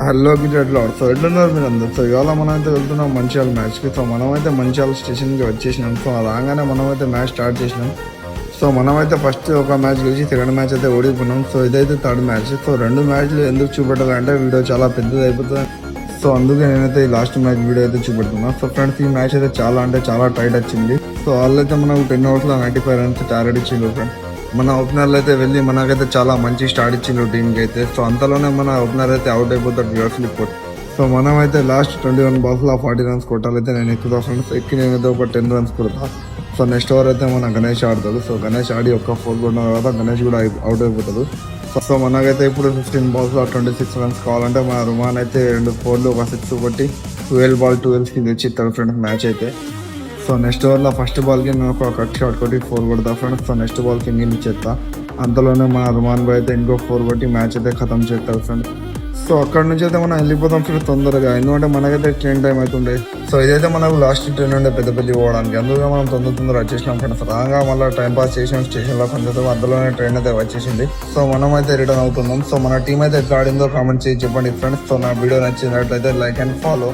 Hello గిట్లా so ఎట్లున్నారు మీరు అందరు. సో ఇవాళ మనం అయితే వెళ్తున్నాం మంచిర్యాల మ్యాచ్కి. సో మనమైతే మంచిర్యాల స్టేషన్కి వచ్చేసినాం. సో రాగానే మనమైతే మ్యాచ్ స్టార్ట్ చేసినాం. సో మనమైతే ఫస్ట్ ఒక మ్యాచ్ గెలిచి సెకండ్ మ్యాచ్ అయితే ఓడిపోయినాం. సో ఇదైతే థర్డ్ మ్యాచ్. సో రెండు మ్యాచ్లు ఎందుకు చూపెట్టాలంటే వీడియో చాలా పెద్దది అయిపోతుంది. సో అందుకే నేనైతే ఈ లాస్ట్ మ్యాచ్ వీడియో అయితే చూపెడుతున్నా. సో ఫ్రెండ్స్, ఈ మ్యాచ్ అయితే చాలా అంటే చాలా టైట్ వచ్చింది. సో వాళ్ళైతే మనకు 10 ఓవర్స్లో 95 రన్స్ టార్గెట్ ఇచ్చిండ్రు ఫ్రెండ్స్. మన ఓపెనర్లు అయితే వెళ్ళి మనకైతే చాలా మంచి స్టార్ట్ ఇచ్చిండ్రు టీంకి అయితే. సో అంతలోనే మన ఓపెనర్ అయితే అవుట్ అయిపోతాడు విరాట్ కోహ్లీ. సో మనం అయితే లాస్ట్ 21 బాల్స్లో 40 రన్స్ కొట్టాలైతే నేను ఎక్కుతా ఫ్రెండ్స్. నేనైతే ఒక 10 రన్స్ కొడతా. సో నెక్స్ట్ ఓవర్ అయితే మన గణేష్ ఆడతాడు. సో గణేష్ ఆడి ఒక్క 4 కొట్టిన తర్వాత గణేష్ కూడా అవుట్ అయిపోతాడు. సో మనకైతే ఇప్పుడు 15 బాల్స్లో 26 రన్స్ కావాలంటే మన రుమాన్ అయితే 2 4లు ఒక 6 కొట్టి 12 తెచ్చిస్తాడు ఫ్రెండ్స్ మ్యాచ్ అయితే. సో నెక్స్ట్ ఓవర్లో ఫస్ట్ బాల్కి నేను ఒక కట్ షాట్ కొట్టి 4 కొడతా ఫ్రెండ్స్. సో నెక్స్ట్ బాల్కి నీళ్ళు ఇచ్చేస్తా. అంతలోనే మన రుమాన్ బాయ్ అయితే ఇంకో 4 కొట్టి మ్యాచ్ అయితే ఖతం చేస్తారు ఫ్రెండ్స్. సో అక్కడ నుంచి అయితే మనం వెళ్ళిపోతాం ఫ్రెండ్స్ తొందరగా, ఎందుకంటే మనకైతే ట్రైన్ టైం అవుతుండే. సో ఇదైతే మనకు లాస్ట్ ట్రైన్ ఉండే పెద్దపల్లి పోవడానికి, అందుకే మనం తొందర వచ్చేసినాం ఫ్రెండ్స్. రాగా మళ్ళీ టైం పాస్ చేసినాం స్టేషన్లో కొంచెం, అందులోనే ట్రైన్ అయితే వచ్చేసింది. సో మనం అయితే రిటర్న్ అవుతున్నాం. సో మన టీం అయితే ఎట్లా ఆడిందో కామెంట్ చేసి చెప్పండి ఫ్రెండ్స్. సో నా వీడియో నచ్చినట్లయితే లైక్ అండ్ ఫాలో.